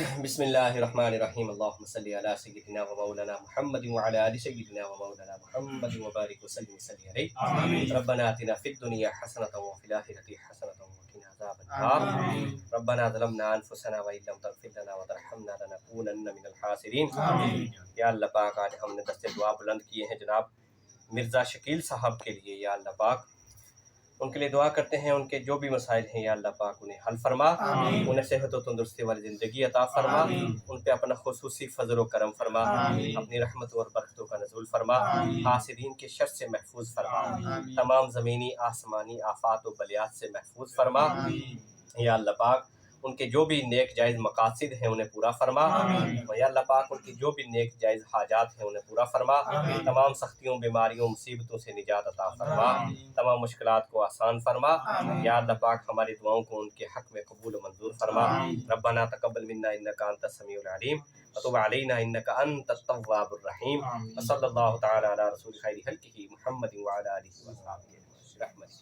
بسم اللہ الرحمن الرحیم اللہم صلی علی سیدنا و مولانا محمد وعلی آل سیدنا و مولانا محمد وبارک وسلم صلی علیہ ربنا آتنا فی الدنیا حسنۃ وفی الآخرۃ حسنۃ وقنا عذاب النار ربنا ظلمنا انفسنا وان لم تغفر لنا وترحمنا لنکونن من الخاسرین۔ یا اللہ پاک آج ہم نے دست دعا بلند کیے ہیں جناب مرزا شکیل صاحب کے لیے، یا اللہ پاک ان کے لیے دعا کرتے ہیں، ان کے جو بھی مسائل ہیں یا اللہ پاک انہیں حل فرما، انہیں صحت و تندرستی والی زندگی عطا فرما، ان پہ اپنا خصوصی فضل و کرم فرما، اپنی رحمت اور برکتوں کا نزول فرما، حاسدین کے شر سے محفوظ فرما، تمام زمینی آسمانی آفات و بلیات سے محفوظ فرما، یا اللہ پاک ان کے جو بھی نیک جائز مقاصد ہیں انہیں پورا فرما، یا اللہ پاک ان کی جو بھی نیک جائز حاجات ہیں انہیں پورا فرما، تمام سختیوں بیماریوں مصیبتوں سے نجات عطا فرما، تمام مشکلات کو آسان فرما، یا اللہ پاک ہماری دعاؤں کو ان کے حق میں قبول و منظور فرما۔ ربنا تقبل منا انک انت السمیع العلیم وتب علینا انک انت التواب الرحیم، وصلی اللہ تعالی علی رسول خیر خلقہ محمد وعلی آلہ وصحبہ برحمتک۔